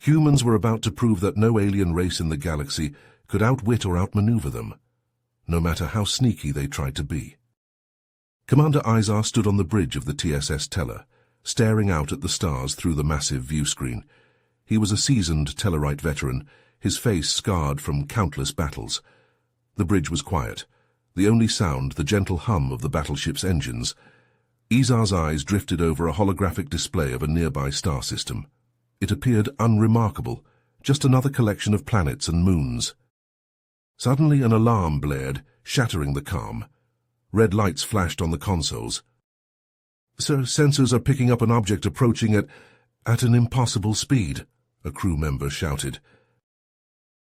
Humans were about to prove that no alien race in the galaxy could outwit or outmaneuver them, no matter how sneaky they tried to be. Commander Izar stood on the bridge of the TSS Teller, staring out at the stars through the massive view screen. He was a seasoned Tellarite veteran, his face scarred from countless battles. The bridge was quiet, the only sound the gentle hum of the battleship's engines. Izar's eyes drifted over a holographic display of a nearby star system. It appeared unremarkable, just another collection of planets and moons. Suddenly an alarm blared, shattering the calm. Red lights flashed on the consoles. "Sir, sensors are picking up an object approaching at an impossible speed," a crew member shouted.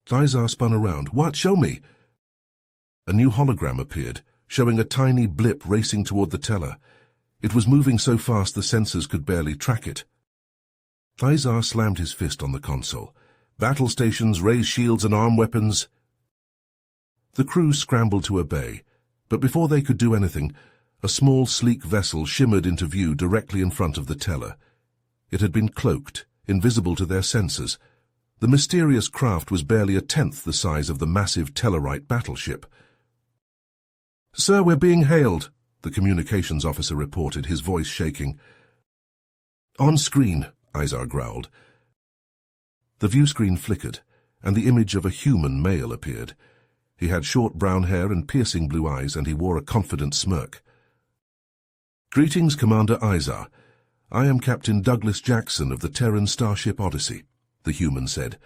Izar spun around. "What? Show me!" A new hologram appeared, showing a tiny blip racing toward the teller. It was moving so fast the sensors could barely track it. Izar slammed his fist on the console. "Battle stations, raise shields and arm weapons." The crew scrambled to obey, but before they could do anything, a small, sleek vessel shimmered into view directly in front of the teller. It had been cloaked, invisible to their sensors. The mysterious craft was barely a tenth the size of the massive Tellarite battleship. "Sir, we're being hailed," the communications officer reported, his voice shaking. "On screen," Izar growled. The view screen flickered, and the image of a human male appeared. He had short brown hair and piercing blue eyes, and he wore a confident smirk. "Greetings, Commander Izar. I am Captain Douglas Jackson of the Terran starship Odyssey," the human said.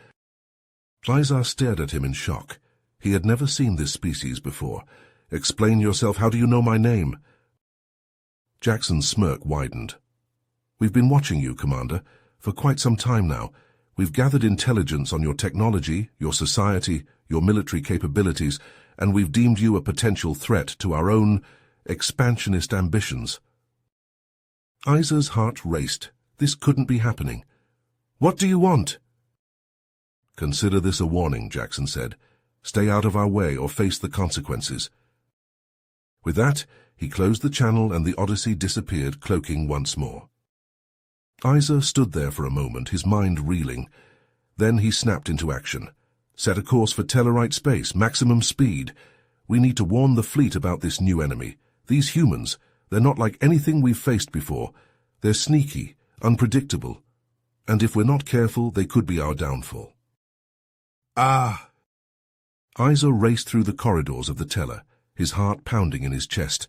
Izar stared at him in shock. He had never seen this species before. "Explain yourself. How do you know my name?" Jackson's smirk widened. "We've been watching you, Commander, for quite some time now. We've gathered intelligence on your technology, your society, your military capabilities, and we've deemed you a potential threat to our own expansionist ambitions." Izar's heart raced. This couldn't be happening. "What do you want?" "Consider this a warning," Jackson said. "Stay out of our way or face the consequences." With that, he closed the channel and the Odyssey disappeared, cloaking once more. Izar stood there for a moment, his mind reeling. Then he snapped into action. "Set a course for Tellarite space, maximum speed. We need to warn the fleet about this new enemy. These humans, they're not like anything we've faced before. They're sneaky, unpredictable. And if we're not careful, they could be our downfall." "Ah!" Izar raced through the corridors of the teller, his heart pounding in his chest.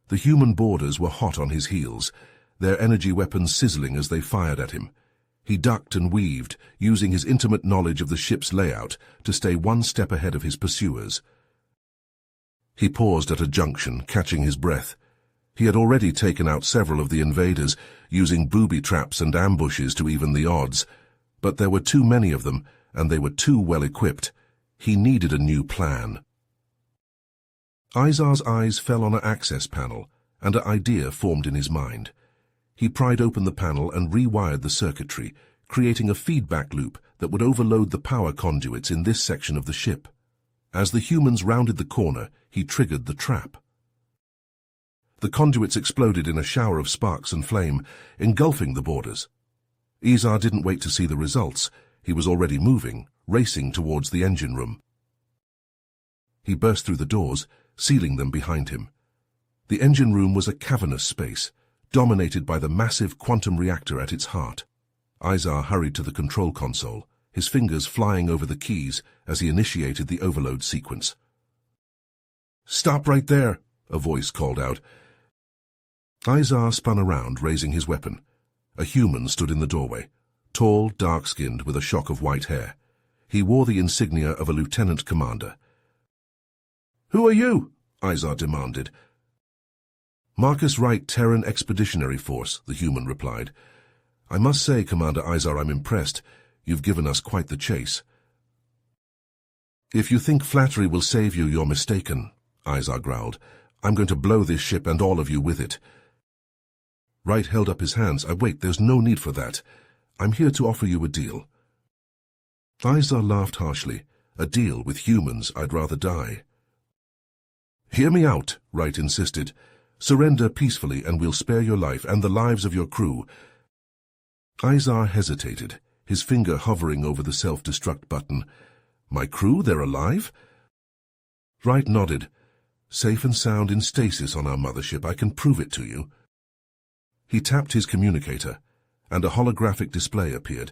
The human boarders were hot on his heels, their energy weapons sizzling as they fired at him. He ducked and weaved, using his intimate knowledge of the ship's layout to stay one step ahead of his pursuers. He paused at a junction, catching his breath. He had already taken out several of the invaders, using booby traps and ambushes to even the odds. But there were too many of them, and they were too well equipped. He needed a new plan. Izar's eyes fell on an access panel, and an idea formed in his mind. He pried open the panel and rewired the circuitry, creating a feedback loop that would overload the power conduits in this section of the ship. As the humans rounded the corner, he triggered the trap. The conduits exploded in a shower of sparks and flame, engulfing the boarders. Izar didn't wait to see the results. He was already moving, racing towards the engine room. He burst through the doors, sealing them behind him. The engine room was a cavernous space, dominated by the massive quantum reactor at its heart. Izar hurried to the control console, his fingers flying over the keys as he initiated the overload sequence. "Stop right there," a voice called out. Izar spun around, raising his weapon. A human stood in the doorway, tall, dark-skinned, with a shock of white hair. He wore the insignia of a lieutenant commander. "Who are you?" Izar demanded. "Marcus Wright, Terran Expeditionary Force," the human replied. "I must say, Commander Izar, I'm impressed. You've given us quite the chase." "If you think flattery will save you, you're mistaken," Izar growled. "I'm going to blow this ship and all of you with it." Wright held up his hands. "Wait, there's no need for that. I'm here to offer you a deal." Izar laughed harshly. "A deal with humans? I'd rather die." "Hear me out," Wright insisted. "Surrender peacefully and we'll spare your life and the lives of your crew." Izar hesitated, his finger hovering over the self-destruct button. "My crew, they're alive?" Wright nodded. "Safe and sound in stasis on our mothership. I can prove it to you." He tapped his communicator, and a holographic display appeared,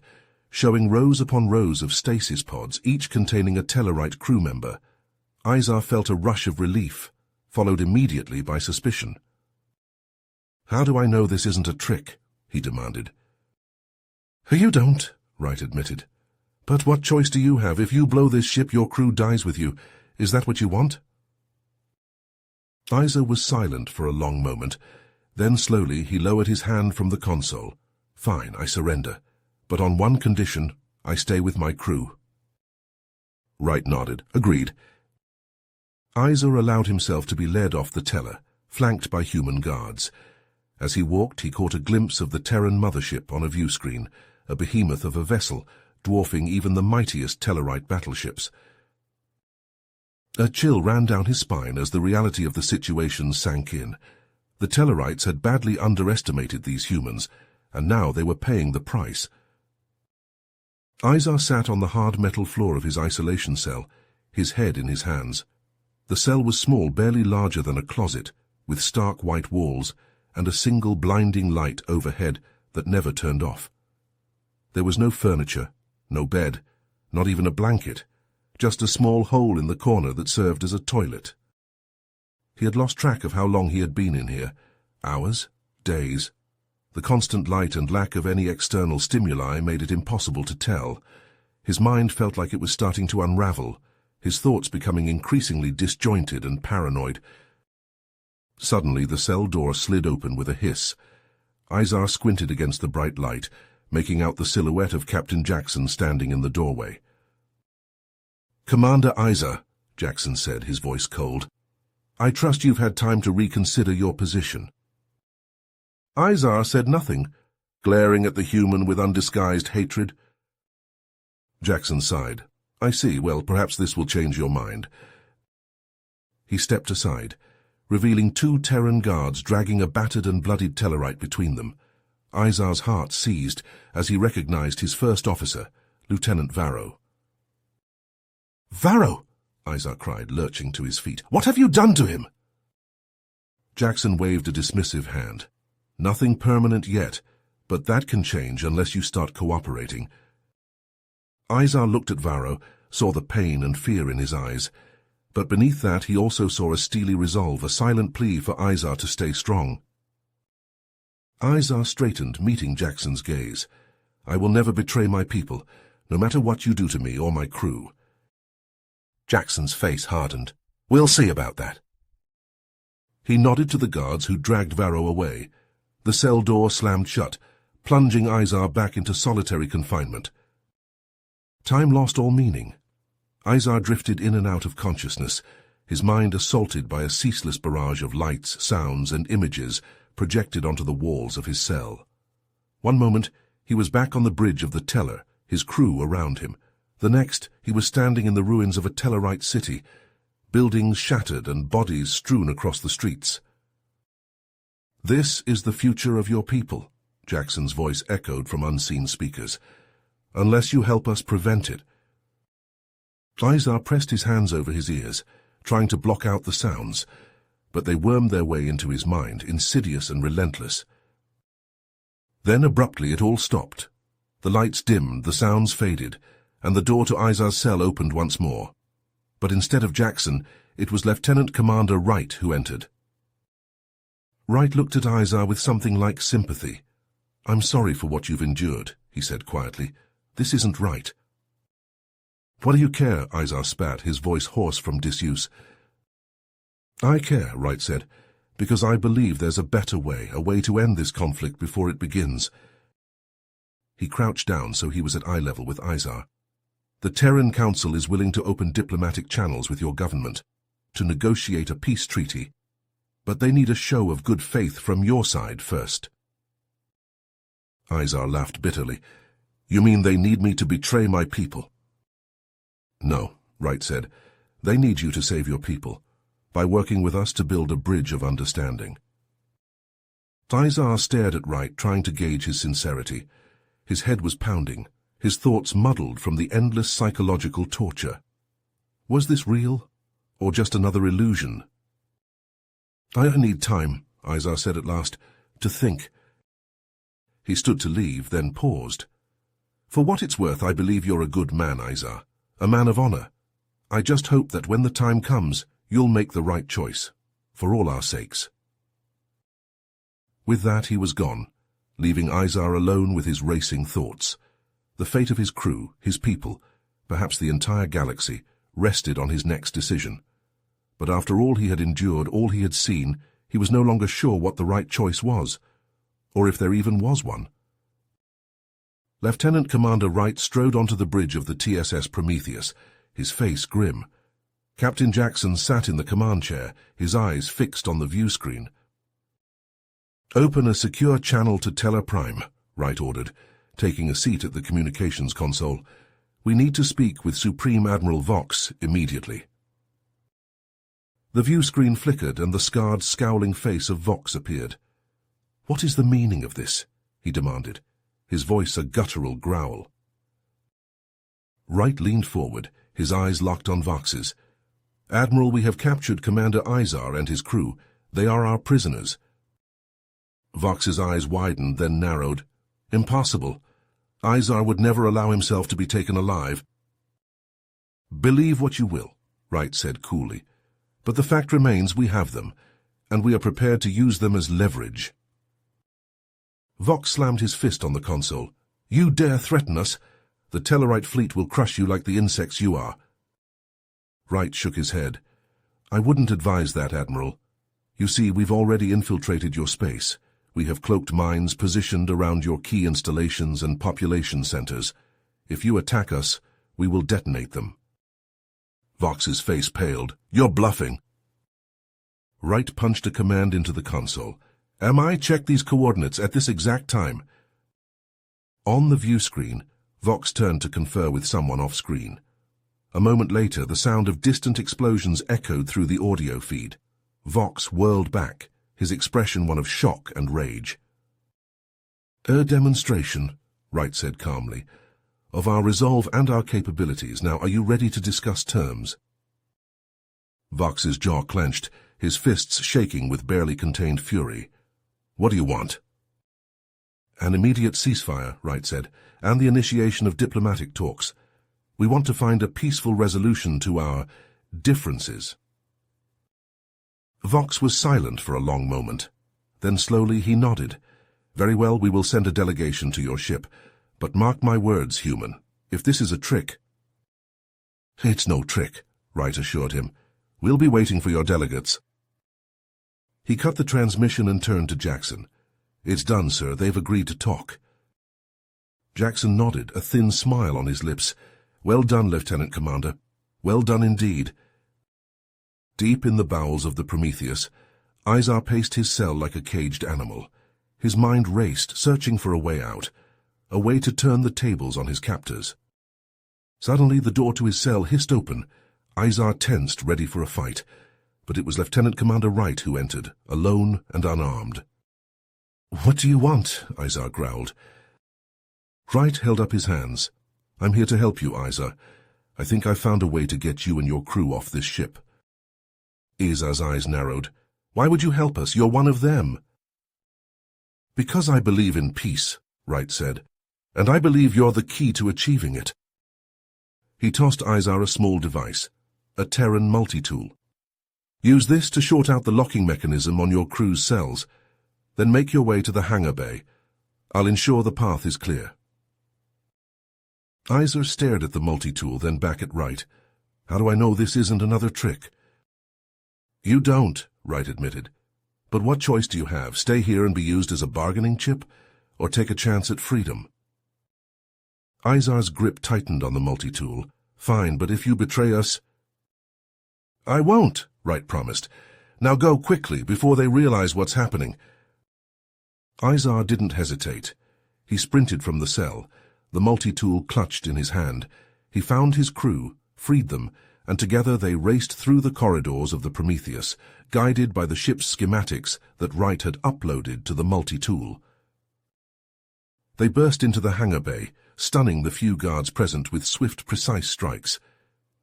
showing rows upon rows of stasis pods, each containing a Tellarite crew member. Izar felt a rush of relief, followed immediately by suspicion. "How do I know this isn't a trick?" he demanded. "You don't," Wright admitted. "But what choice do you have? If you blow this ship, your crew dies with you. Is that what you want?" Izar was silent for a long moment. Then slowly he lowered his hand from the console. "Fine, I surrender. But on one condition, I stay with my crew." Wright nodded. "Agreed." Izar allowed himself to be led off the Teller, flanked by human guards. As he walked, he caught a glimpse of the Terran mothership on a view screen, a behemoth of a vessel, dwarfing even the mightiest Tellarite battleships. A chill ran down his spine as the reality of the situation sank in. The Tellarites had badly underestimated these humans, and now they were paying the price. Izar sat on the hard metal floor of his isolation cell, his head in his hands. The cell was small, barely larger than a closet, with stark white walls and a single blinding light overhead that never turned off. There was no furniture, no bed, not even a blanket, just a small hole in the corner that served as a toilet. He had lost track of how long he had been in here. Hours? Days? The constant light and lack of any external stimuli made it impossible to tell. His mind felt like it was starting to unravel, his thoughts becoming increasingly disjointed and paranoid. Suddenly the cell door slid open with a hiss. Izar squinted against the bright light, making out the silhouette of Captain Jackson standing in the doorway. "Commander Izar," Jackson said, his voice cold, "I trust you've had time to reconsider your position." Izar said nothing, glaring at the human with undisguised hatred. Jackson sighed. "I see. Well, perhaps this will change your mind." He stepped aside, revealing two Terran guards dragging a battered and bloodied Tellarite between them. Izar's heart seized as he recognized his first officer, Lieutenant Varro. "Varro!" Izar cried, lurching to his feet. "What have you done to him?" Jackson waved a dismissive hand. "Nothing permanent yet, but that can change unless you start cooperating." Izar looked at Varro, saw the pain and fear in his eyes, but beneath that he also saw a steely resolve, a silent plea for Izar to stay strong. Izar straightened, meeting Jackson's gaze. "I will never betray my people, no matter what you do to me or my crew." Jackson's face hardened. "We'll see about that." He nodded to the guards who dragged Varro away. The cell door slammed shut, plunging Izar back into solitary confinement. Time lost all meaning. Izar drifted in and out of consciousness, his mind assaulted by a ceaseless barrage of lights, sounds, and images projected onto the walls of his cell. One moment, he was back on the bridge of the Teller, his crew around him. The next, he was standing in the ruins of a Tellarite city, buildings shattered and bodies strewn across the streets. "This is the future of your people," Jackson's voice echoed from unseen speakers. "Unless you help us prevent it." Izar pressed his hands over his ears, trying to block out the sounds, but they wormed their way into his mind, insidious and relentless. Then abruptly it all stopped. The lights dimmed, the sounds faded, and the door to Izar's cell opened once more. But instead of Jackson, it was Lieutenant Commander Wright who entered. Wright looked at Izar with something like sympathy. "I'm sorry for what you've endured," he said quietly. "This isn't right." "What do you care?" Izar spat, his voice hoarse from disuse. "I care," Wright said, "because I believe there's a better way, a way to end this conflict before it begins." He crouched down so he was at eye level with Izar. "The Terran Council is willing to open diplomatic channels with your government, to negotiate a peace treaty, but they need a show of good faith from your side first." Izar laughed bitterly. "You mean they need me to betray my people?" "No," Wright said. "They need you to save your people, by working with us to build a bridge of understanding." Izar stared at Wright, trying to gauge his sincerity. His head was pounding, his thoughts muddled from the endless psychological torture. Was this real, or just another illusion? "I need time," Izar said at last, "to think." He stood to leave, then paused. "For what it's worth, I believe you're a good man, Izar, a man of honor. I just hope that when the time comes, you'll make the right choice, for all our sakes." With that, he was gone, leaving Izar alone with his racing thoughts. The fate of his crew, his people, perhaps the entire galaxy, rested on his next decision. But after all he had endured, all he had seen, he was no longer sure what the right choice was, or if there even was one. Lieutenant Commander Wright strode onto the bridge of the TSS Prometheus, his face grim. Captain Jackson sat in the command chair, his eyes fixed on the view screen. "Open a secure channel to Teller Prime," Wright ordered, taking a seat at the communications console. "We need to speak with Supreme Admiral Vox immediately." The view screen flickered and the scarred, scowling face of Vox appeared. "What is the meaning of this?" he demanded, his voice a guttural growl. Wright leaned forward, his eyes locked on Vox's. "Admiral, we have captured Commander Izar and his crew. They are our prisoners." Vox's eyes widened, then narrowed. "Impossible. Izar would never allow himself to be taken alive." "Believe what you will," Wright said coolly. "But the fact remains we have them, and we are prepared to use them as leverage." Vox slammed his fist on the console. "You dare threaten us? The Tellarite fleet will crush you like the insects you are." Wright shook his head. "I wouldn't advise that, Admiral. You see, we've already infiltrated your space. We have cloaked mines positioned around your key installations and population centers. If you attack us, we will detonate them." Vox's face paled. "You're bluffing." Wright punched a command into the console. "Am I? Check these coordinates at this exact time." On the view screen, Vox turned to confer with someone off-screen. A moment later, the sound of distant explosions echoed through the audio feed. Vox whirled back, his expression one of shock and rage. "A demonstration," Wright said calmly, "of our resolve and our capabilities. Now, are you ready to discuss terms?" Vox's jaw clenched, his fists shaking with barely contained fury. "What do you want?" "An immediate ceasefire," Wright said, "and the initiation of diplomatic talks. We want to find a peaceful resolution to our differences." Vox was silent for a long moment. Then slowly he nodded. "Very well, we will send a delegation to your ship. But mark my words, human, if this is a trick—" "It's no trick," Wright assured him. "We'll be waiting for your delegates." He cut the transmission and turned to Jackson. "It's done, sir. They've agreed to talk." Jackson nodded, a thin smile on his lips. "Well done, Lieutenant Commander. Well done indeed." Deep in the bowels of the Prometheus, Izar paced his cell like a caged animal. His mind raced, searching for a way out, a way to turn the tables on his captors. Suddenly the door to his cell hissed open. Izar tensed, ready for a fight, but it was Lieutenant Commander Wright who entered, alone and unarmed. "What do you want?" Izar growled. Wright held up his hands. "I'm here to help you, Izar. I think I've found a way to get you and your crew off this ship." Izar's eyes narrowed. "Why would you help us? You're one of them." "Because I believe in peace," Wright said, "and I believe you're the key to achieving it." He tossed Izar a small device, a Terran multi-tool. "Use this to short out the locking mechanism on your crew's cells. Then make your way to the hangar bay. I'll ensure the path is clear." Izar stared at the multi-tool, then back at Wright. "How do I know this isn't another trick?" "You don't," Wright admitted. "But what choice do you have? Stay here and be used as a bargaining chip, or take a chance at freedom?" Izar's grip tightened on the multi-tool. "Fine, but if you betray us—" "I won't," Wright promised. "Now go quickly, before they realize what's happening." Izar didn't hesitate. He sprinted from the cell, the multi-tool clutched in his hand. He found his crew, freed them, and together they raced through the corridors of the Prometheus, guided by the ship's schematics that Wright had uploaded to the multi-tool. They burst into the hangar bay, stunning the few guards present with swift, precise strikes.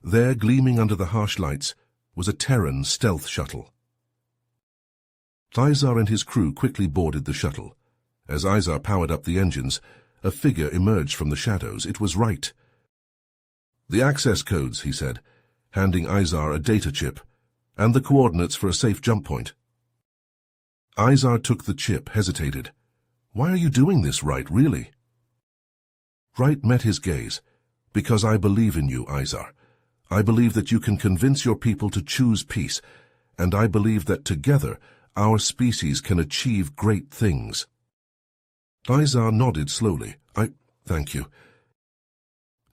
There, gleaming under the harsh lights, was a Terran stealth shuttle. Izar and his crew quickly boarded the shuttle. As Izar powered up the engines, a figure emerged from the shadows. It was Wright. "The access codes," he said, handing Izar a data chip, "and the coordinates for a safe jump point." Izar took the chip, hesitated. "Why are you doing this, Wright, really?" Wright met his gaze. "Because I believe in you, Izar. I believe that you can convince your people to choose peace, and I believe that together our species can achieve great things." Izar nodded slowly. Thank you."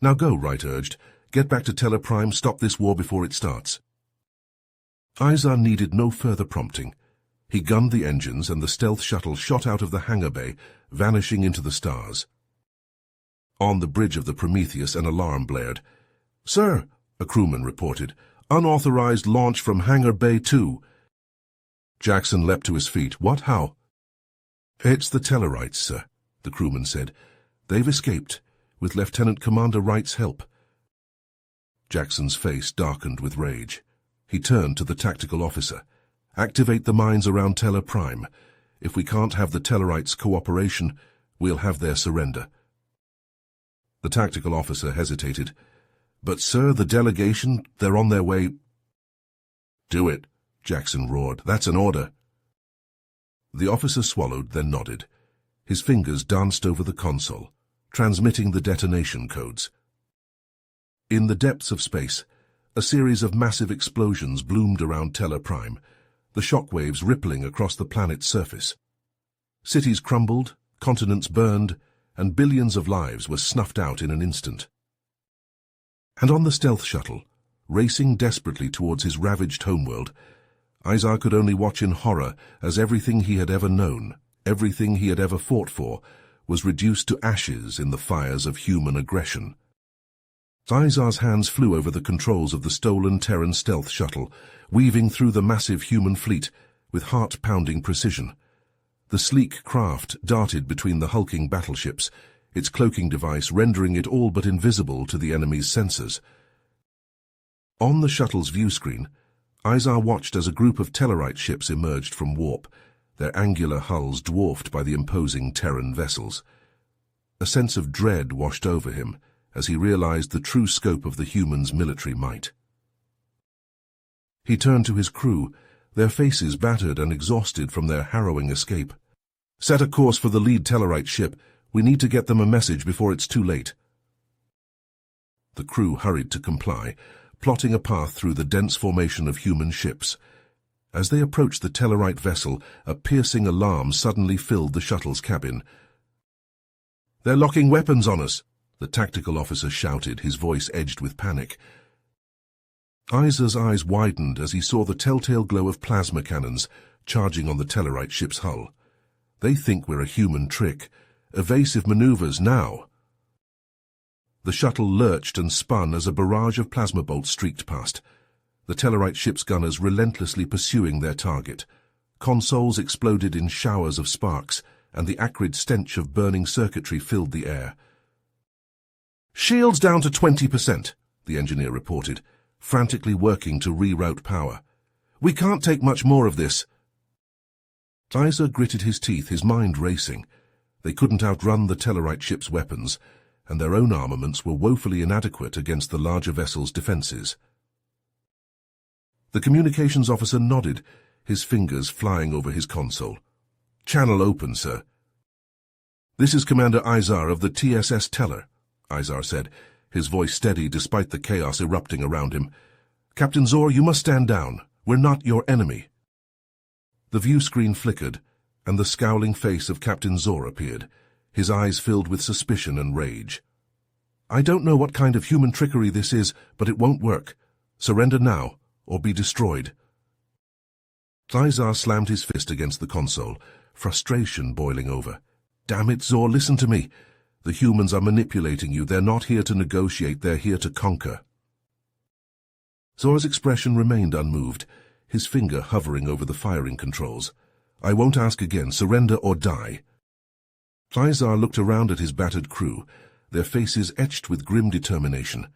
"Now go," Wright urged. "Get back to Teller Prime, stop this war before it starts." Izar needed no further prompting. He gunned the engines, and the stealth shuttle shot out of the hangar bay, vanishing into the stars. On the bridge of the Prometheus, an alarm blared. "Sir," a crewman reported, "unauthorized launch from Hangar Bay 2. Jackson leapt to his feet. "What? How?" "It's the Tellarites, sir," the crewman said. "They've escaped, with Lieutenant Commander Wright's help." Jackson's face darkened with rage. He turned to the tactical officer. "Activate the mines around Teller Prime. If we can't have the Tellarites' cooperation, we'll have their surrender." The tactical officer hesitated. "But, sir, the delegation, they're on their way." "Do it," Jackson roared. "That's an order." The officer swallowed, then nodded. His fingers danced over the console, transmitting the detonation codes. In the depths of space, a series of massive explosions bloomed around Teller Prime, the shockwaves rippling across the planet's surface. Cities crumbled, continents burned, and billions of lives were snuffed out in an instant. And on the stealth shuttle, racing desperately towards his ravaged homeworld, Izar could only watch in horror as everything he had ever known, everything he had ever fought for, was reduced to ashes in the fires of human aggression. Izar's hands flew over the controls of the stolen Terran stealth shuttle, weaving through the massive human fleet with heart-pounding precision. The sleek craft darted between the hulking battleships, its cloaking device rendering it all but invisible to the enemy's sensors. On the shuttle's viewscreen, Izar watched as a group of Tellarite ships emerged from warp, their angular hulls dwarfed by the imposing Terran vessels. A sense of dread washed over him as he realized the true scope of the humans' military might. He turned to his crew, their faces battered and exhausted from their harrowing escape. "Set a course for the lead Tellarite ship. We need to get them a message before it's too late." The crew hurried to comply, plotting a path through the dense formation of human ships. As they approached the Tellarite vessel, a piercing alarm suddenly filled the shuttle's cabin. "They're locking weapons on us," the tactical officer shouted, his voice edged with panic. Izar's eyes widened as he saw the telltale glow of plasma cannons charging on the Tellarite ship's hull. "They think we're a human trick. Evasive maneuvers now." The shuttle lurched and spun as a barrage of plasma bolts streaked past, the Tellarite ship's gunners relentlessly pursuing their target. Consoles exploded in showers of sparks, and the acrid stench of burning circuitry filled the air. "Shields down to 20%, the engineer reported, frantically working to reroute power. "We can't take much more of this." Izar gritted his teeth, his mind racing. They couldn't outrun the Tellarite ship's weapons, and their own armaments were woefully inadequate against the larger vessel's defenses. The communications officer nodded, his fingers flying over his console. "Channel open, sir." "This is Commander Izar of the TSS Teller," Izar said, his voice steady despite the chaos erupting around him. "Captain Zor, you must stand down. We're not your enemy." The view screen flickered, and the scowling face of Captain Zor appeared, his eyes filled with suspicion and rage. "I don't know what kind of human trickery this is, but it won't work. Surrender now, or be destroyed." Izar slammed his fist against the console, frustration boiling over. "Damn it, Zor, listen to me. The humans are manipulating you. They're not here to negotiate, they're here to conquer." Zor's expression remained unmoved, his finger hovering over the firing controls. "I won't ask again. Surrender or die." Izar looked around at his battered crew, their faces etched with grim determination.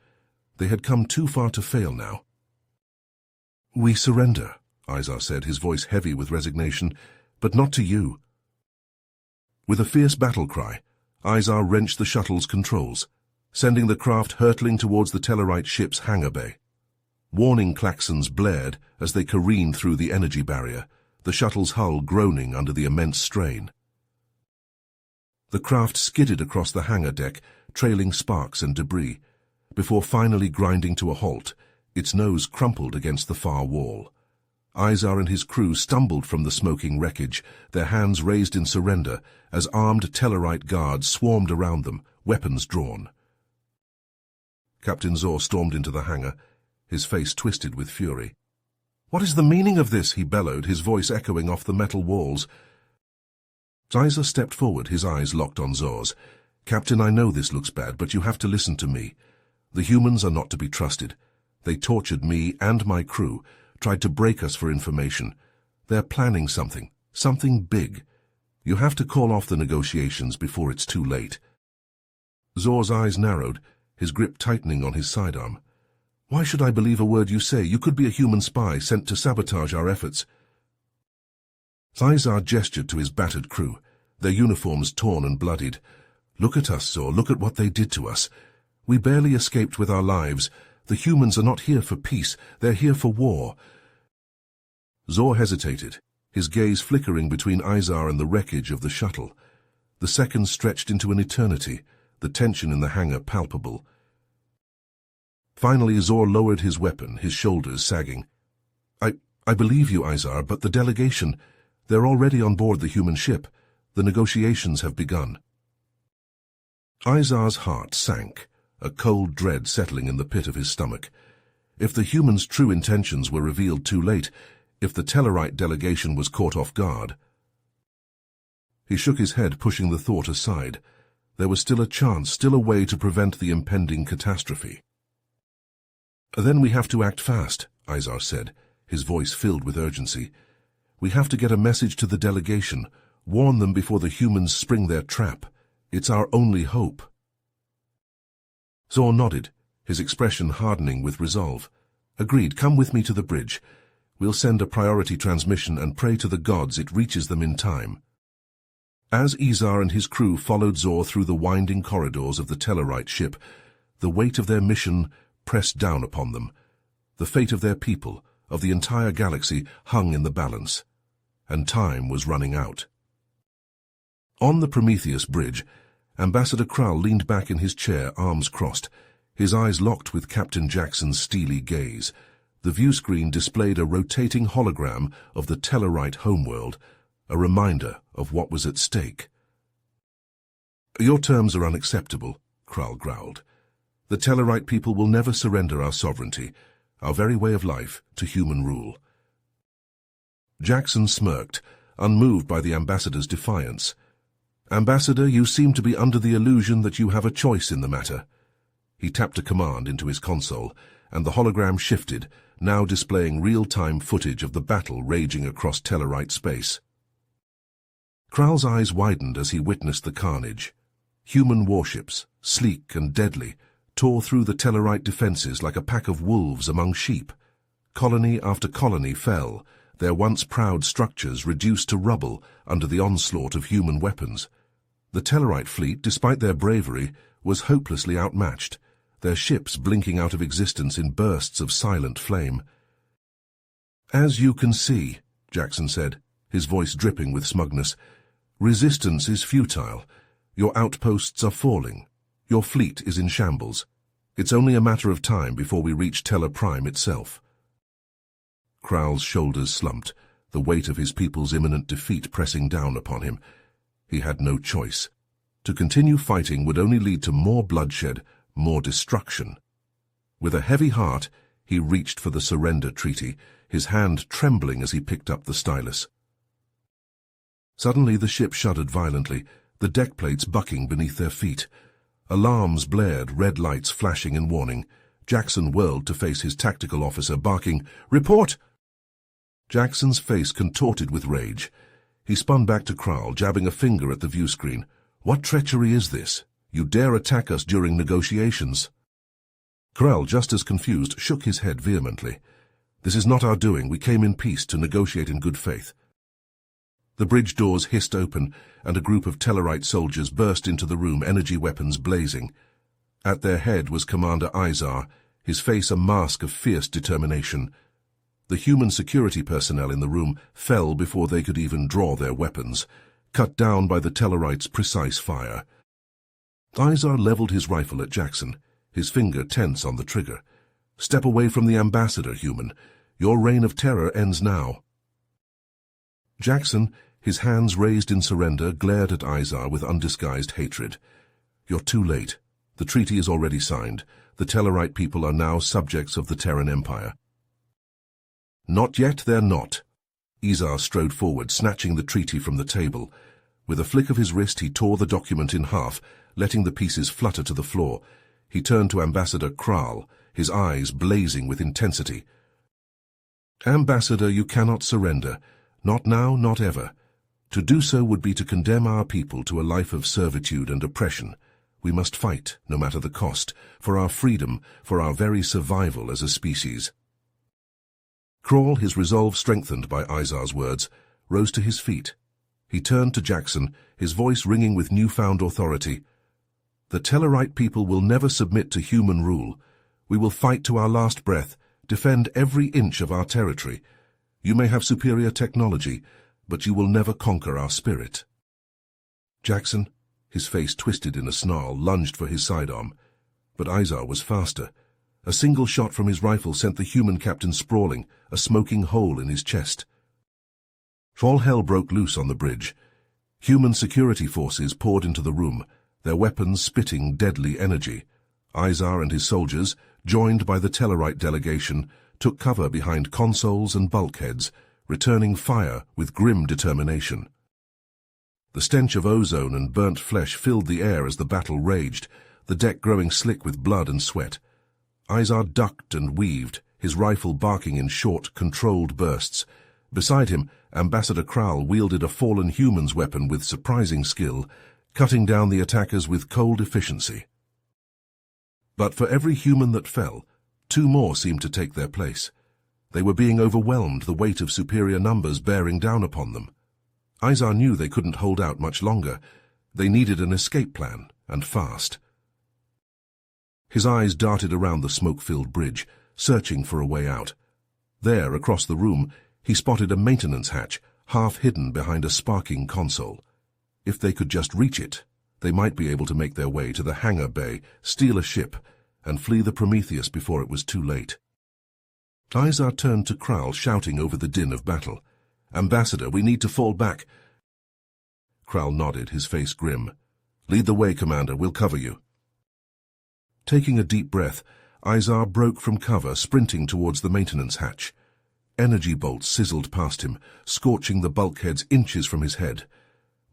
They had come too far to fail now. "We surrender," Izar said, his voice heavy with resignation, "but not to you." With a fierce battle cry, Izar wrenched the shuttle's controls, sending the craft hurtling towards the Tellarite ship's hangar bay. Warning klaxons blared as they careened through the energy barrier, the shuttle's hull groaning under the immense strain. The craft skidded across the hangar deck, trailing sparks and debris, before finally grinding to a halt, its nose crumpled against the far wall. Izar and his crew stumbled from the smoking wreckage, their hands raised in surrender, as armed Tellarite guards swarmed around them, weapons drawn. Captain Zor stormed into the hangar, his face twisted with fury. "What is the meaning of this?" he bellowed, his voice echoing off the metal walls. Izar stepped forward, his eyes locked on Zor's. "Captain, I know this looks bad, but you have to listen to me. The humans are not to be trusted. They tortured me and my crew, tried to break us for information. They're planning something big. You have to call off the negotiations before it's too late." Zor's eyes narrowed, his grip tightening on his sidearm. "Why should I believe a word you say? You could be a human spy sent to sabotage our efforts." Izar gestured to his battered crew, their uniforms torn and bloodied. "Look at us, Zor, look at what they did to us. We barely escaped with our lives. The humans are not here for peace, they're here for war." Zor hesitated, his gaze flickering between Izar and the wreckage of the shuttle. The seconds stretched into an eternity, the tension in the hangar palpable. Finally, Zor lowered his weapon, his shoulders sagging. I believe you, Izar, but the delegation, they're already on board the human ship. The negotiations have begun." Izar's heart sank, a cold dread settling in the pit of his stomach. If the humans' true intentions were revealed too late, if the Tellarite delegation was caught off guard. He shook his head, pushing the thought aside. There was still a chance, still a way to prevent the impending catastrophe. "Then we have to act fast," Izar said, his voice filled with urgency. "We have to get a message to the delegation, warn them before the humans spring their trap. It's our only hope." Zor nodded, his expression hardening with resolve. "Agreed, come with me to the bridge. We'll send a priority transmission and pray to the gods it reaches them in time." As Izar and his crew followed Zor through the winding corridors of the Tellarite ship, the weight of their mission pressed down upon them. The fate of their people, of the entire galaxy, hung in the balance, and time was running out. On the Prometheus bridge, Ambassador Krall leaned back in his chair, arms crossed, his eyes locked with Captain Jackson's steely gaze. The viewscreen displayed a rotating hologram of the Tellarite homeworld, a reminder of what was at stake. "Your terms are unacceptable," Krall growled. "The Tellarite people will never surrender our sovereignty, our very way of life, to human rule." Jackson smirked, unmoved by the ambassador's defiance. "Ambassador, you seem to be under the illusion that you have a choice in the matter." He tapped a command into his console, and the hologram shifted, now displaying real-time footage of the battle raging across Tellarite space. Krall's eyes widened as he witnessed the carnage. Human warships, sleek and deadly, tore through the Tellarite defenses like a pack of wolves among sheep. Colony after colony fell, their once proud structures reduced to rubble under the onslaught of human weapons. The Tellarite fleet, despite their bravery, was hopelessly outmatched, their ships blinking out of existence in bursts of silent flame. "As you can see," Jackson said, his voice dripping with smugness, "resistance is futile. Your outposts are falling. Your fleet is in shambles. It's only a matter of time before we reach Tellar Prime itself." Krall's shoulders slumped, the weight of his people's imminent defeat pressing down upon him. He had no choice. To continue fighting would only lead to more bloodshed, more destruction. With a heavy heart, he reached for the surrender treaty, his hand trembling as he picked up the stylus. Suddenly the ship shuddered violently, the deck plates bucking beneath their feet. Alarms blared, red lights flashing in warning. Jackson whirled to face his tactical officer, barking, "Report!" Jackson's face contorted with rage. He spun back to Krall, jabbing a finger at the viewscreen. "What treachery is this?" You dare attack us during negotiations? Krell, just as confused, shook his head vehemently. This is not our doing. We came in peace to negotiate in good faith. The bridge doors hissed open, and a group of Tellarite soldiers burst into the room, energy weapons blazing. At their head was Commander Izar, his face a mask of fierce determination. The human security personnel in the room fell before they could even draw their weapons, cut down by the Tellarite's precise fire. Izar leveled his rifle at Jackson, his finger tense on the trigger. Step away from the ambassador, human. Your reign of terror ends now. Jackson, his hands raised in surrender, glared at Izar with undisguised hatred. You're too late. The treaty is already signed. The Tellarite people are now subjects of the Terran Empire. Not yet, they're not. Izar strode forward, snatching the treaty from the table. With a flick of his wrist, he tore the document in half, letting the pieces flutter to the floor. He turned to Ambassador Krall, his eyes blazing with intensity. Ambassador, you cannot surrender. Not now, not ever. To do so would be to condemn our people to a life of servitude and oppression. We must fight, no matter the cost, for our freedom, for our very survival as a species. Krall, his resolve strengthened by Izar's words, rose to his feet. He turned to Jackson, his voice ringing with newfound authority. The Tellarite people will never submit to human rule. We will fight to our last breath, defend every inch of our territory. You may have superior technology, but you will never conquer our spirit. Jackson, his face twisted in a snarl, lunged for his sidearm. But Izar was faster. A single shot from his rifle sent the human captain sprawling, a smoking hole in his chest. All hell broke loose on the bridge. Human security forces poured into the room, their weapons spitting deadly energy. Izar and his soldiers, joined by the Tellarite delegation, took cover behind consoles and bulkheads, returning fire with grim determination. The stench of ozone and burnt flesh filled the air as the battle raged, the deck growing slick with blood and sweat. Izar ducked and weaved, his rifle barking in short, controlled bursts. Beside him, Ambassador Krall wielded a fallen human's weapon with surprising skill, cutting down the attackers with cold efficiency. But for every human that fell, two more seemed to take their place. They were being overwhelmed, the weight of superior numbers bearing down upon them. Izar knew they couldn't hold out much longer. They needed an escape plan, and fast. His eyes darted around the smoke-filled bridge, searching for a way out. There, across the room, he spotted a maintenance hatch, half hidden behind a sparking console. If they could just reach it, they might be able to make their way to the hangar bay, steal a ship, and flee the Prometheus before it was too late. Izar turned to Krall, shouting over the din of battle. "Ambassador, we need to fall back." Krall nodded, his face grim. "Lead the way, Commander. We'll cover you." Taking a deep breath, Izar broke from cover, sprinting towards the maintenance hatch. Energy bolts sizzled past him, scorching the bulkheads inches from his head.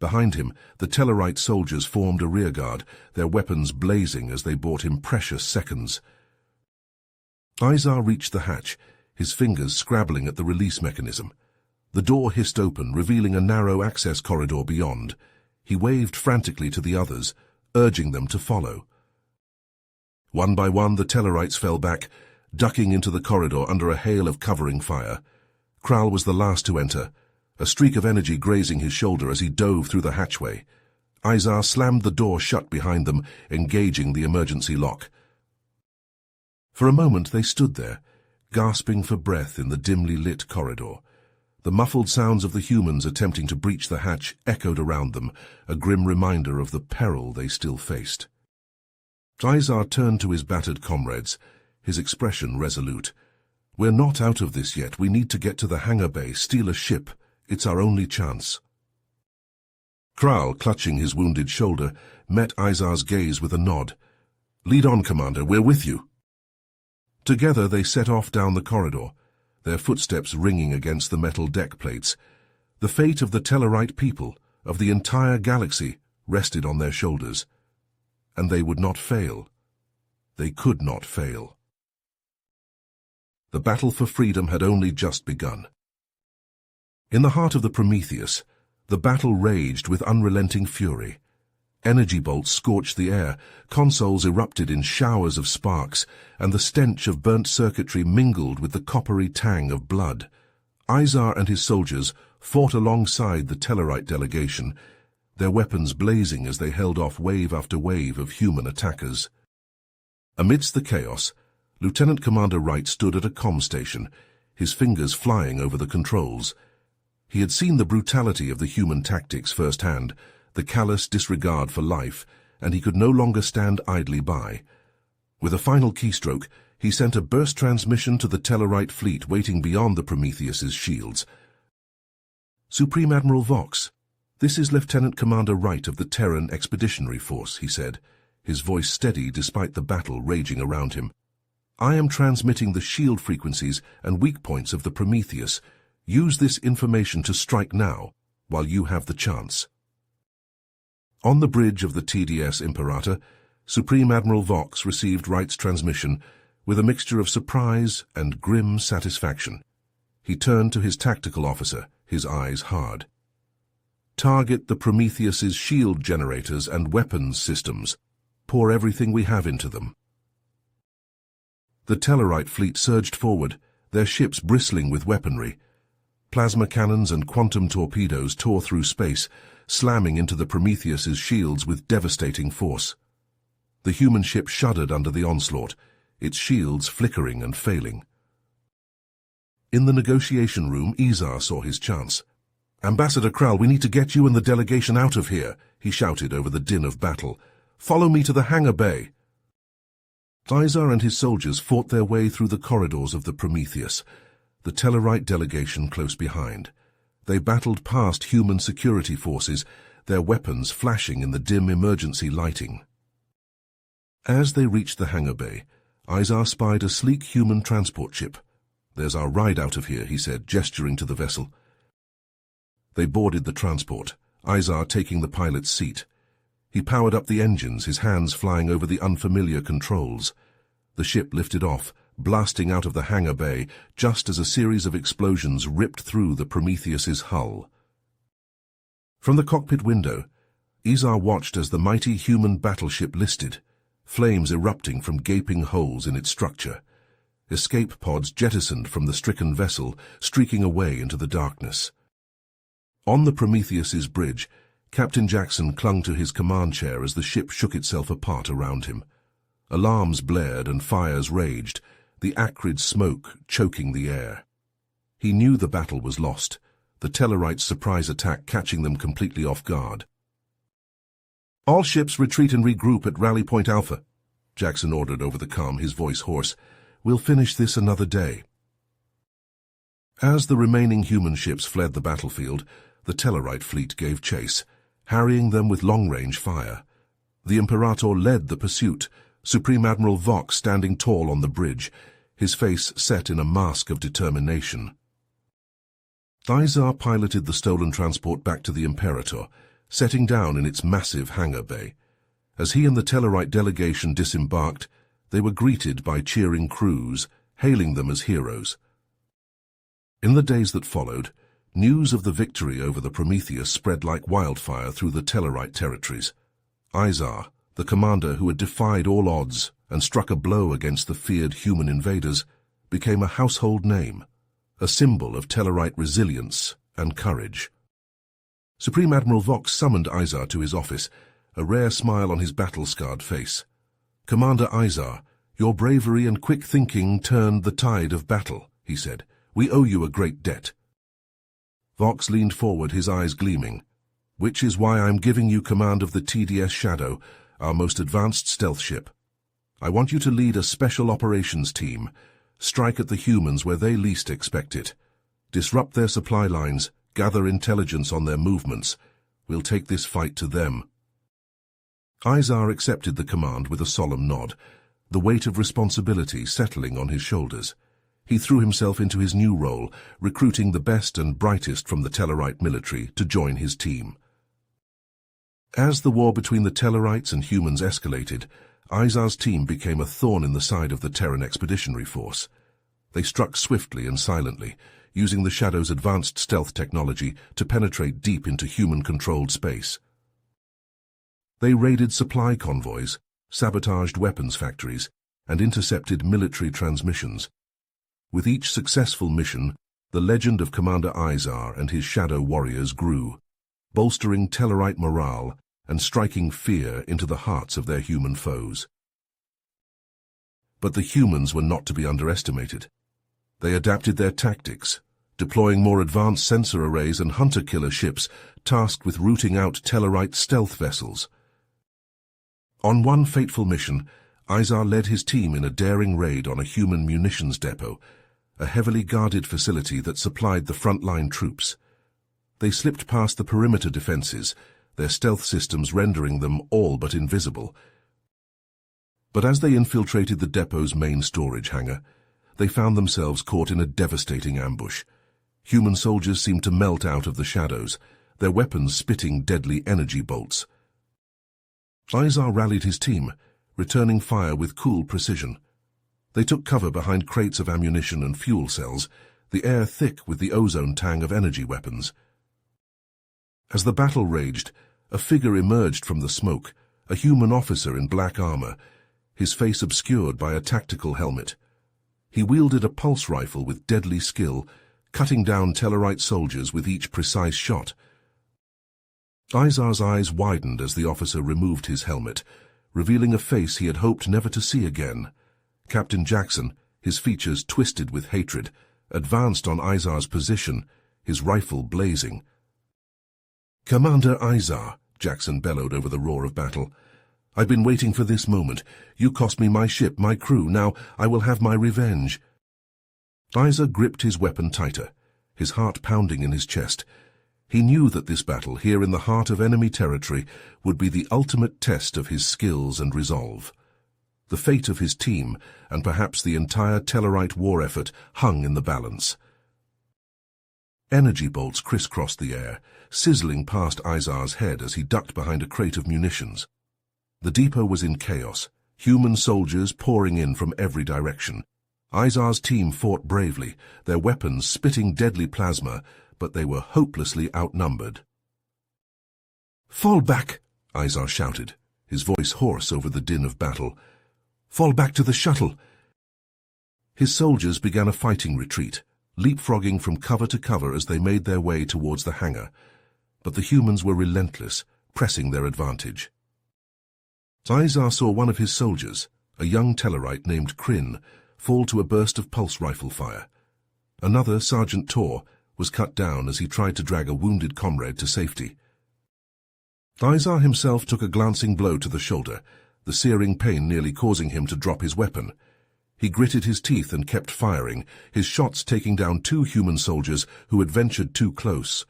Behind him, the Tellarite soldiers formed a rearguard, their weapons blazing as they bought him precious seconds. Izar reached the hatch, his fingers scrabbling at the release mechanism. The door hissed open, revealing a narrow access corridor beyond. He waved frantically to the others, urging them to follow. One by one, the Tellarites fell back, ducking into the corridor under a hail of covering fire. Krall was the last to enter, a streak of energy grazing his shoulder as he dove through the hatchway. Izar slammed the door shut behind them, engaging the emergency lock. For a moment they stood there, gasping for breath in the dimly lit corridor. The muffled sounds of the humans attempting to breach the hatch echoed around them, a grim reminder of the peril they still faced. Izar turned to his battered comrades, his expression resolute. "We're not out of this yet. We need to get to the hangar bay, steal a ship. It's our only chance." Krall, clutching his wounded shoulder, met Izar's gaze with a nod. "Lead on, Commander. We're with you." Together they set off down the corridor, their footsteps ringing against the metal deck plates. The fate of the Tellarite people, of the entire galaxy, rested on their shoulders. And they would not fail. They could not fail. The battle for freedom had only just begun. In the heart of the Prometheus, the battle raged with unrelenting fury. Energy bolts scorched the air, consoles erupted in showers of sparks, and the stench of burnt circuitry mingled with the coppery tang of blood. Izar and his soldiers fought alongside the Tellarite delegation, their weapons blazing as they held off wave after wave of human attackers. Amidst the chaos, Lieutenant Commander Wright stood at a comm station, his fingers flying over the controls. He had seen the brutality of the human tactics firsthand, the callous disregard for life, and he could no longer stand idly by. With a final keystroke, he sent a burst transmission to the Tellarite fleet waiting beyond the Prometheus's shields. "Supreme Admiral Vox, this is Lieutenant Commander Wright of the Terran Expeditionary Force," he said, his voice steady despite the battle raging around him. "I am transmitting the shield frequencies and weak points of the Prometheus. Use this information to strike now, while you have the chance." On the bridge of the TDS Imperator, Supreme Admiral Vox received Wright's transmission with a mixture of surprise and grim satisfaction. He turned to his tactical officer, his eyes hard. "Target the Prometheus's shield generators and weapons systems. Pour everything we have into them." The Tellarite fleet surged forward, their ships bristling with weaponry. Plasma cannons and quantum torpedoes tore through space, slamming into the Prometheus's shields with devastating force. The human ship shuddered under the onslaught, its shields flickering and failing. In the negotiation room, Izar saw his chance. "Ambassador Krall, we need to get you and the delegation out of here," he shouted over the din of battle. "Follow me to the hangar bay." Izar and his soldiers fought their way through the corridors of the Prometheus, the Tellarite delegation close behind. They battled past human security forces, their weapons flashing in the dim emergency lighting. As they reached the hangar bay, Izar spied a sleek human transport ship. "There's our ride out of here," he said, gesturing to the vessel. They boarded the transport, Izar taking the pilot's seat. He powered up the engines, his hands flying over the unfamiliar controls. The ship lifted off, blasting out of the hangar bay just as a series of explosions ripped through the Prometheus's hull. From the cockpit window, Izar watched as the mighty human battleship listed, flames erupting from gaping holes in its structure. Escape pods jettisoned from the stricken vessel, streaking away into the darkness. On the Prometheus's bridge, Captain Jackson clung to his command chair as the ship shook itself apart around him. Alarms blared and fires raged, the acrid smoke choking the air. He knew the battle was lost, the Tellarite's surprise attack catching them completely off guard. "All ships retreat and regroup at Rally Point Alpha," Jackson ordered over the comm, his voice hoarse. "We'll finish this another day." As the remaining human ships fled the battlefield, the Tellarite fleet gave chase, harrying them with long-range fire. The Imperator led the pursuit, Supreme Admiral Vox standing tall on the bridge, his face set in a mask of determination. Izar piloted the stolen transport back to the Imperator, setting down in its massive hangar bay. As he and the Tellarite delegation disembarked, they were greeted by cheering crews, hailing them as heroes. In the days that followed, news of the victory over the Prometheus spread like wildfire through the Tellarite territories. Izar, the commander who had defied all odds and struck a blow against the feared human invaders, became a household name, a symbol of Tellarite resilience and courage. Supreme Admiral Vox summoned Izar to his office, a rare smile on his battle-scarred face. "Commander Izar, your bravery and quick thinking turned the tide of battle," he said. "We owe you a great debt." Vox leaned forward, his eyes gleaming. "Which is why I'm giving you command of the TDS Shadow, our most advanced stealth ship. I want you to lead a special operations team, strike at the humans where they least expect it, disrupt their supply lines, gather intelligence on their movements. We'll take this fight to them." Izar accepted the command with a solemn nod, the weight of responsibility settling on his shoulders. He threw himself into his new role, recruiting the best and brightest from the Tellarite military to join his team. As the war between the Tellarites and humans escalated, Izar's team became a thorn in the side of the Terran Expeditionary Force. They struck swiftly and silently, using the Shadow's advanced stealth technology to penetrate deep into human-controlled space. They raided supply convoys, sabotaged weapons factories, and intercepted military transmissions. With each successful mission, the legend of Commander Izar and his shadow warriors grew, bolstering Tellarite morale and striking fear into the hearts of their human foes. But the humans were not to be underestimated. They adapted their tactics, deploying more advanced sensor arrays and hunter-killer ships tasked with rooting out Tellarite stealth vessels. On one fateful mission, Izar led his team in a daring raid on a human munitions depot, a heavily guarded facility that supplied the frontline troops. They slipped past the perimeter defenses, their stealth systems rendering them all but invisible. But as they infiltrated the depot's main storage hangar, they found themselves caught in a devastating ambush. Human soldiers seemed to melt out of the shadows, their weapons spitting deadly energy bolts. Izar rallied his team, returning fire with cool precision. They took cover behind crates of ammunition and fuel cells, the air thick with the ozone tang of energy weapons. As the battle raged, a figure emerged from the smoke, a human officer in black armor, his face obscured by a tactical helmet. He wielded a pulse rifle with deadly skill, cutting down Tellarite soldiers with each precise shot. Izar's eyes widened as the officer removed his helmet, revealing a face he had hoped never to see again. Captain Jackson, his features twisted with hatred, advanced on Izar's position, his rifle blazing. "Commander Izar," Jackson bellowed over the roar of battle. "I've been waiting for this moment. You cost me my ship, my crew. Now I will have my revenge." Izar gripped his weapon tighter, his heart pounding in his chest. He knew that this battle, here in the heart of enemy territory, would be the ultimate test of his skills and resolve. The fate of his team, and perhaps the entire Tellarite war effort, hung in the balance. Energy bolts crisscrossed the air, sizzling past Izar's head as he ducked behind a crate of munitions. The depot was in chaos, human soldiers pouring in from every direction. Izar's team fought bravely, their weapons spitting deadly plasma, but they were hopelessly outnumbered. "Fall back!" Izar shouted, his voice hoarse over the din of battle. "Fall back to the shuttle!" His soldiers began a fighting retreat, leapfrogging from cover to cover as they made their way towards the hangar. But the humans were relentless, pressing their advantage. Izar saw one of his soldiers, a young Tellarite named Kryn, fall to a burst of pulse rifle fire. Another, Sergeant Tor, was cut down as he tried to drag a wounded comrade to safety. Izar himself took a glancing blow to the shoulder, the searing pain nearly causing him to drop his weapon. He gritted his teeth and kept firing, his shots taking down 2 human soldiers who had ventured too close.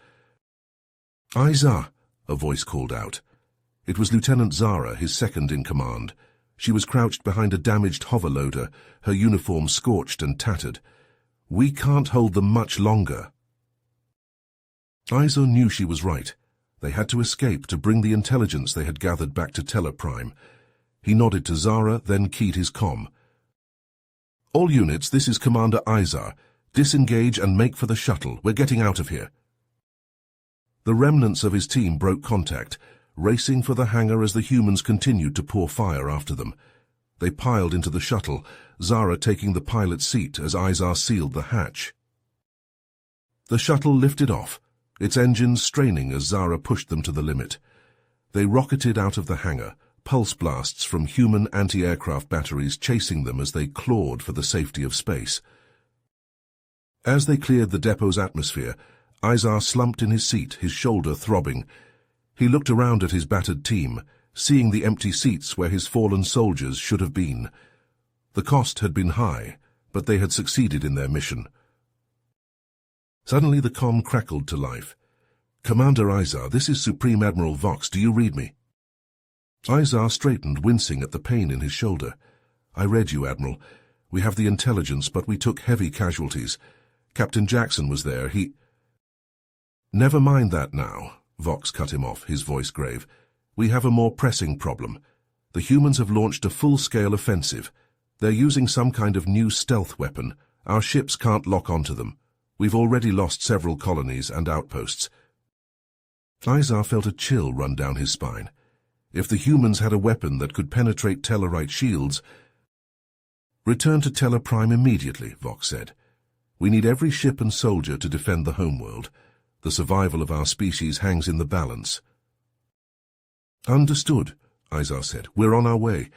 "Izar," a voice called out. It was Lieutenant Zara, his second in command. She was crouched behind a damaged hover loader, her uniform scorched and tattered. "We can't hold them much longer." Izar knew she was right. They had to escape to bring the intelligence they had gathered back to Tellar Prime. He nodded to Zara, then keyed his comm. "All units, this is Commander Izar. Disengage and make for the shuttle. We're getting out of here." The remnants of his team broke contact, racing for the hangar as the humans continued to pour fire after them. They piled into the shuttle, Zara taking the pilot's seat as Izar sealed the hatch. The shuttle lifted off, its engines straining as Zara pushed them to the limit. They rocketed out of the hangar, pulse blasts from human anti-aircraft batteries chasing them as they clawed for the safety of space. As they cleared the depot's atmosphere, Izar slumped in his seat, his shoulder throbbing. He looked around at his battered team, seeing the empty seats where his fallen soldiers should have been. The cost had been high, but they had succeeded in their mission. Suddenly the comm crackled to life. "Commander Izar, this is Supreme Admiral Vox. Do you read me?" Izar straightened, wincing at the pain in his shoulder. "I read you, Admiral. We have the intelligence, but we took heavy casualties. Captain Jackson was there. He—" "Never mind that now," Vox cut him off, his voice grave. "We have a more pressing problem. The humans have launched a full-scale offensive. They're using some kind of new stealth weapon. Our ships can't lock onto them. We've already lost several colonies and outposts." Izar felt a chill run down his spine. If the humans had a weapon that could penetrate Tellarite shields... Return to Tellar Prime immediately, Vox said. We need every ship and soldier to defend the homeworld. The survival of our species hangs in the balance. Understood, Izar said. We're on our way.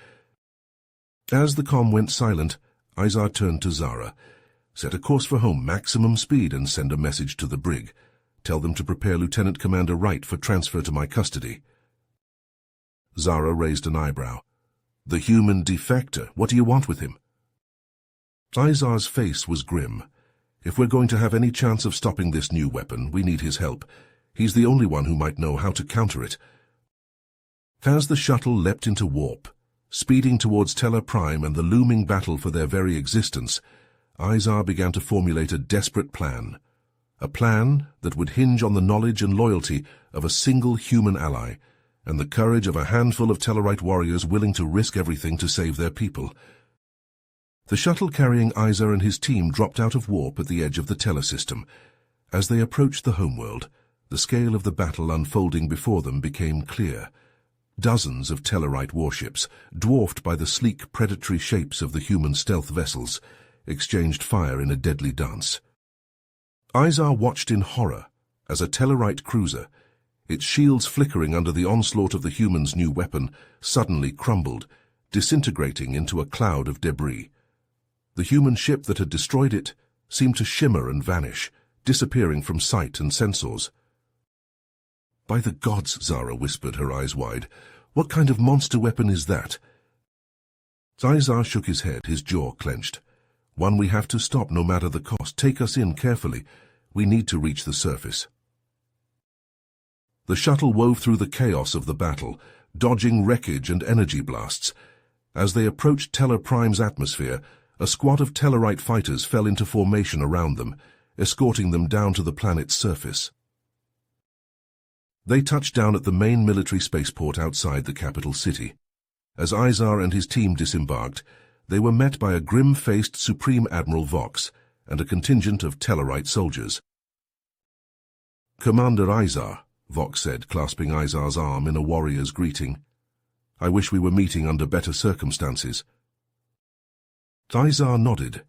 As the comm went silent, Izar turned to Zara. Set a course for home, maximum speed, and send a message to the brig. Tell them to prepare Lieutenant Commander Wright for transfer to my custody. Zara raised an eyebrow. The human defector, what do you want with him? Izar's face was grim. If we're going to have any chance of stopping this new weapon, we need his help. He's the only one who might know how to counter it. As the shuttle leapt into warp, speeding towards Tellar Prime and the looming battle for their very existence, Izar began to formulate a desperate plan. A plan that would hinge on the knowledge and loyalty of a single human ally, and the courage of a handful of Tellarite warriors willing to risk everything to save their people. The shuttle carrying Izar and his team dropped out of warp at the edge of the Tellar system. As they approached the homeworld, the scale of the battle unfolding before them became clear. Dozens of Tellarite warships, dwarfed by the sleek predatory shapes of the human stealth vessels, exchanged fire in a deadly dance. Izar watched in horror as a Tellarite cruiser, its shields flickering under the onslaught of the human's new weapon, suddenly crumbled, disintegrating into a cloud of debris. The human ship that had destroyed it seemed to shimmer and vanish, disappearing from sight and sensors. By the gods, Zara whispered, her eyes wide. What kind of monster weapon is that? Izar shook his head, his jaw clenched. One we have to stop no matter the cost. Take us in carefully. We need to reach the surface. The shuttle wove through the chaos of the battle, dodging wreckage and energy blasts. As they approached Tellar Prime's atmosphere, a squad of Tellarite fighters fell into formation around them, escorting them down to the planet's surface. They touched down at the main military spaceport outside the capital city. As Izar and his team disembarked, they were met by a grim-faced Supreme Admiral Vox and a contingent of Tellarite soldiers. Commander Izar, Vox said, clasping Izar's arm in a warrior's greeting. I wish we were meeting under better circumstances. Izar nodded.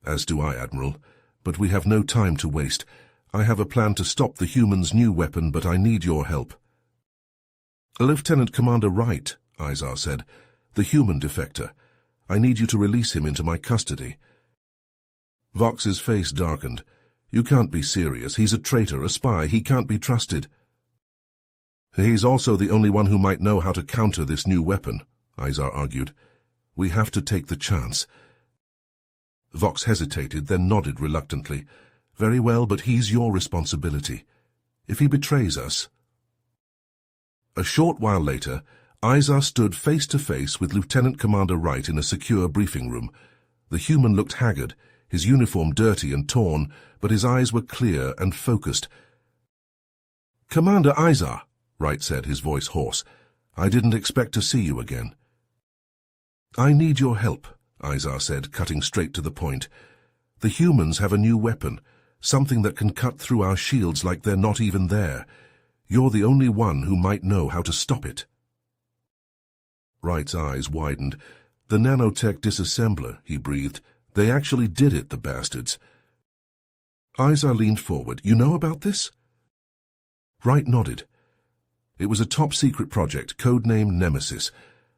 As do I, Admiral, but we have no time to waste. I have a plan to stop the human's new weapon, but I need your help. Lieutenant Commander Wright, Izar said, the human defector. I need you to release him into my custody. Vox's face darkened. You can't be serious. He's a traitor, a spy. He can't be trusted. He's also the only one who might know how to counter this new weapon, Izar argued. We have to take the chance. Vox hesitated, then nodded reluctantly. Very well, but he's your responsibility. If he betrays us... A short while later, Izar stood face to face with Lieutenant Commander Wright in a secure briefing room. The human looked haggard, his uniform dirty and torn, but his eyes were clear and focused. Commander Izar, Wright said, his voice hoarse, I didn't expect to see you again. I need your help, Izar said, cutting straight to the point. The humans have a new weapon, something that can cut through our shields like they're not even there. You're the only one who might know how to stop it. Wright's eyes widened. The nanotech disassembler, he breathed. They actually did it, the bastards. Izar leaned forward. You know about this? Wright nodded. It was a top-secret project, codenamed Nemesis.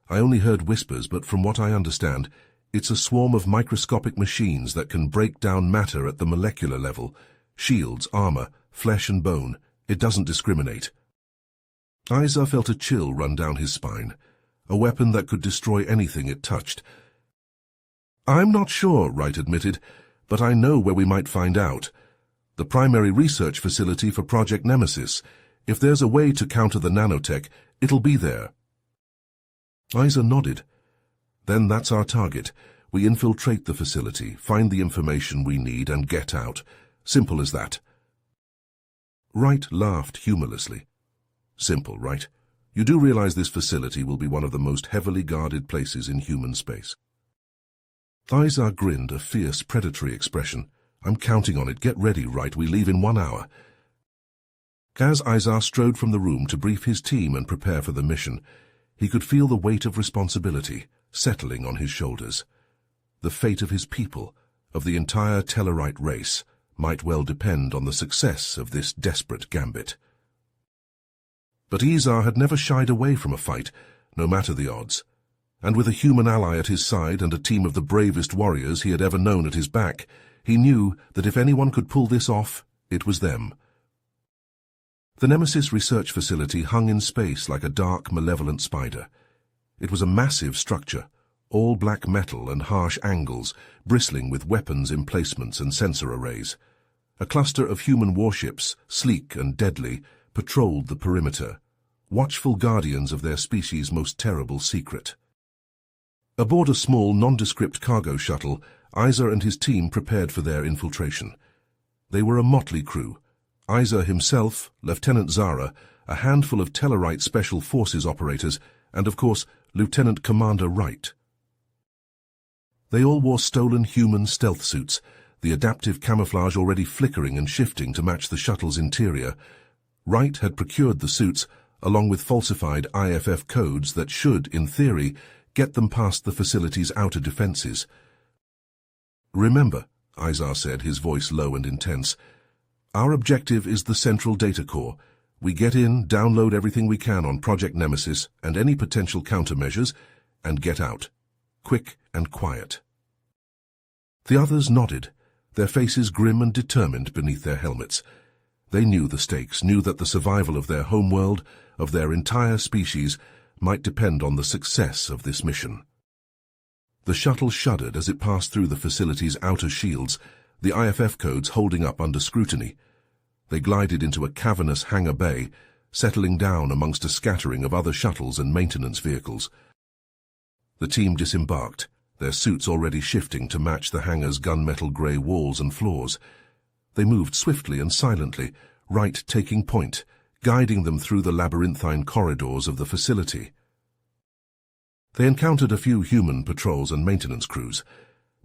I only heard whispers, but from what I understand, it's a swarm of microscopic machines that can break down matter at the molecular level. Shields, armor, flesh and bone. It doesn't discriminate. Izar felt a chill run down his spine. A weapon that could destroy anything it touched. I'm not sure, Wright admitted, but I know where we might find out. The primary research facility for Project Nemesis. If there's a way to counter the nanotech, it'll be there. Izar nodded. Then that's our target. We infiltrate the facility, find the information we need, and get out. Simple as that. Wright laughed humorlessly. Simple, right? You do realize this facility will be one of the most heavily guarded places in human space. Izar grinned, a fierce, predatory expression. I'm counting on it. Get ready, Wright. We leave in 1 hour. As Izar strode from the room to brief his team and prepare for the mission, He could feel the weight of responsibility settling on his shoulders. The fate of his people, of the entire Tellarite race, might well depend on the success of this desperate gambit. But Izar had never shied away from a fight, no matter the odds, and with a human ally at his side and a team of the bravest warriors he had ever known at his back, he knew that if anyone could pull this off, it was them. The Nemesis research facility hung in space like a dark, malevolent spider. It was a massive structure, all black metal and harsh angles, bristling with weapons emplacements and sensor arrays. A cluster of human warships, sleek and deadly, patrolled the perimeter, watchful guardians of their species' most terrible secret. Aboard a small, nondescript cargo shuttle, Izar and his team prepared for their infiltration. They were a motley crew. Izar himself, Lieutenant Zara, a handful of Tellarite Special Forces operators, and of course, Lieutenant Commander Wright. They all wore stolen human stealth suits, the adaptive camouflage already flickering and shifting to match the shuttle's interior. Wright had procured the suits, along with falsified IFF codes that should, in theory, get them past the facility's outer defenses. "Remember," Izar said, his voice low and intense, "our objective is the central data core. We get in, download everything we can on Project Nemesis and any potential countermeasures, and get out. Quick and quiet." The others nodded, their faces grim and determined beneath their helmets. They knew the stakes, knew that the survival of their homeworld, of their entire species, might depend on the success of this mission. The shuttle shuddered as it passed through the facility's outer shields, the IFF codes holding up under scrutiny. They glided into a cavernous hangar bay, settling down amongst a scattering of other shuttles and maintenance vehicles. The team disembarked, their suits already shifting to match the hangar's gunmetal grey walls and floors. They moved swiftly and silently, Wright taking point, guiding them through the labyrinthine corridors of the facility. They encountered a few human patrols and maintenance crews,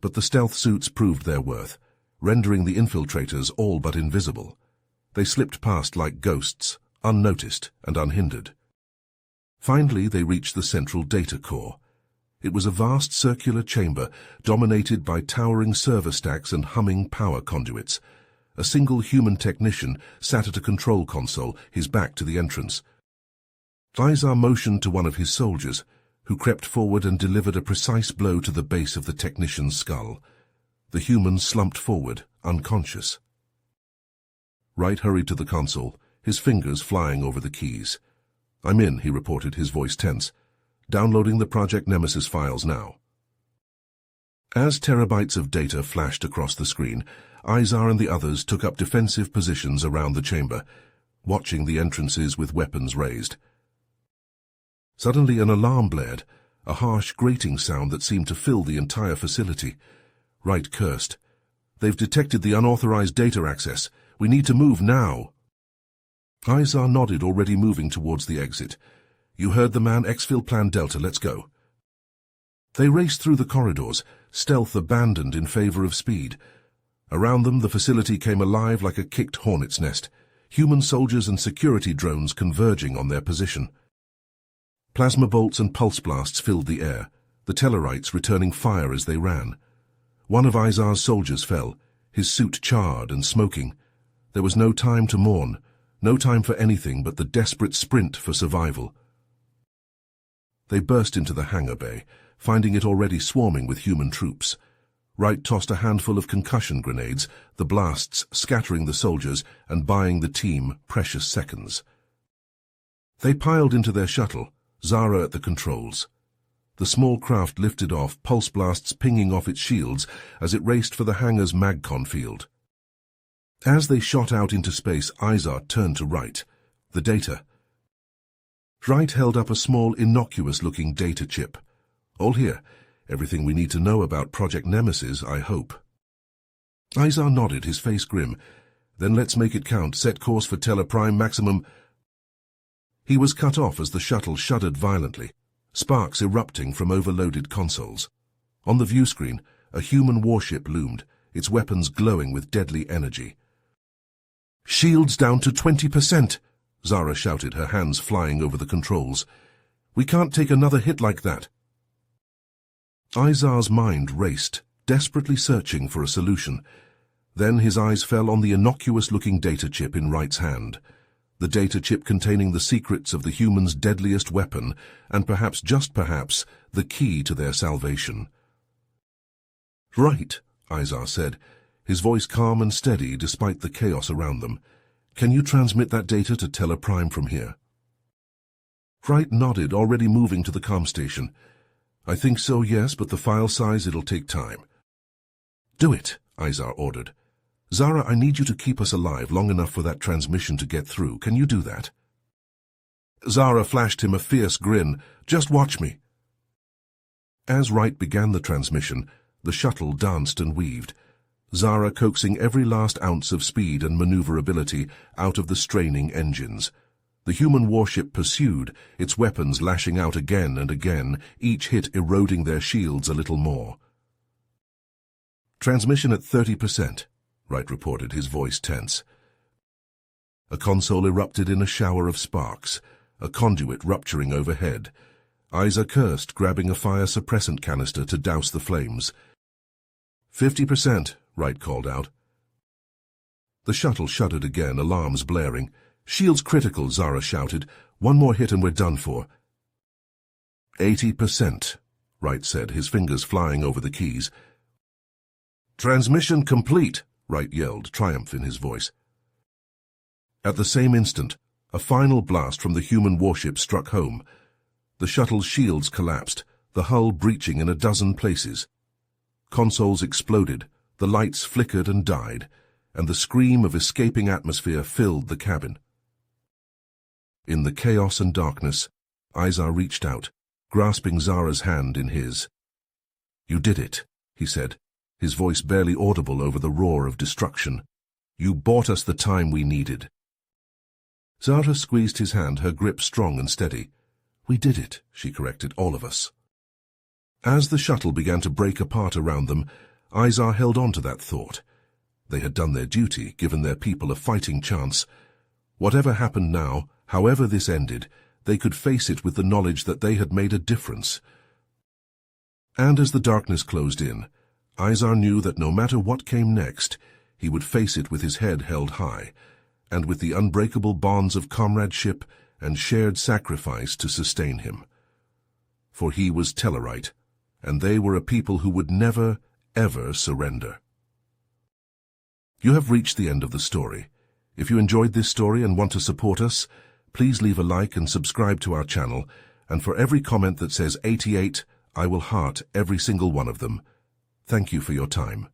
but the stealth suits proved their worth, rendering the infiltrators all but invisible. They slipped past like ghosts, unnoticed and unhindered. Finally, they reached the central data core. It was a vast circular chamber dominated by towering server stacks and humming power conduits. A single human technician sat at a control console, his back to the entrance. Izar motioned to one of his soldiers, who crept forward and delivered a precise blow to the base of the technician's skull. The human slumped forward, unconscious. Wright hurried to the console, his fingers flying over the keys. "I'm in," he reported, his voice tense. "Downloading the Project Nemesis files now." As terabytes of data flashed across the screen, Izar and the others took up defensive positions around the chamber, watching the entrances with weapons raised. Suddenly an alarm blared, a harsh grating sound that seemed to fill the entire facility. Wright cursed. "They've detected the unauthorized data access. We need to move now." Izar nodded, already moving towards the exit. "You heard the man, exfil Plan Delta, let's go." They raced through the corridors, stealth abandoned in favor of speed. Around them, the facility came alive like a kicked hornet's nest, human soldiers and security drones converging on their position. Plasma bolts and pulse blasts filled the air, the Tellarites returning fire as they ran. One of Izar's soldiers fell, his suit charred and smoking. There was no time to mourn, no time for anything but the desperate sprint for survival. They burst into the hangar bay, finding it already swarming with human troops. Wright tossed a handful of concussion grenades, the blasts scattering the soldiers and buying the team precious seconds. They piled into their shuttle, Zara at the controls. The small craft lifted off, pulse blasts pinging off its shields as it raced for the hangar's MagCon field. As they shot out into space, Izar turned to Wright. The data. Wright held up a small, innocuous-looking data chip. "All here. Everything we need to know about Project Nemesis, I hope." Izar nodded, his face grim. "Then let's make it count. Set course for Teller Prime maximum." He was cut off as the shuttle shuddered violently, sparks erupting from overloaded consoles. On the view screen, a human warship loomed, its weapons glowing with deadly energy. "Shields down to 20%, Zara shouted, her hands flying over the controls. We can't take another hit like that. Izar's mind raced, desperately searching for a solution. Then his eyes fell on the innocuous-looking data chip in Wright's hand. The data chip containing the secrets of the humans' deadliest weapon, and perhaps, just perhaps, the key to their salvation. "Right," Izar said, his voice calm and steady despite the chaos around them. "Can you transmit that data to Teller Prime from here?" Wright nodded, already moving to the comm station. "I think so, yes, but the file size, it'll take time." "Do it," Izar ordered. "Zara, I need you to keep us alive long enough for that transmission to get through. Can you do that?" Zara flashed him a fierce grin. "Just watch me." As Wright began the transmission, the shuttle danced and weaved, Zara coaxing every last ounce of speed and maneuverability out of the straining engines. The human warship pursued, its weapons lashing out again and again, each hit eroding their shields a little more. "Transmission at 30%, Wright reported, his voice tense. A console erupted in a shower of sparks, a conduit rupturing overhead. Izar cursed, grabbing a fire suppressant canister to douse the flames. 50%, Wright called out. The shuttle shuddered again, alarms blaring. "Shields critical," Zara shouted. "One more hit and we're done for." 80%, Wright said, his fingers flying over the keys. "Transmission complete," Wright yelled, triumph in his voice. At the same instant, a final blast from the human warship struck home. The shuttle's shields collapsed, the hull breaching in a dozen places. Consoles exploded, the lights flickered and died, and the scream of escaping atmosphere filled the cabin. In the chaos and darkness, Izar reached out, grasping Zara's hand in his. "You did it," he said, his voice barely audible over the roar of destruction. "You bought us the time we needed." Zara squeezed his hand, her grip strong and steady. "We did it," she corrected, "all of us." As the shuttle began to break apart around them, Izar held on to that thought. They had done their duty, given their people a fighting chance. Whatever happened now, however this ended, they could face it with the knowledge that they had made a difference. And as the darkness closed in, Izar knew that no matter what came next, he would face it with his head held high, and with the unbreakable bonds of comradeship and shared sacrifice to sustain him. For he was Tellarite, and they were a people who would never, ever surrender. You have reached the end of the story. If you enjoyed this story and want to support us, please leave a like and subscribe to our channel, and for every comment that says 88, I will heart every single one of them. Thank you for your time.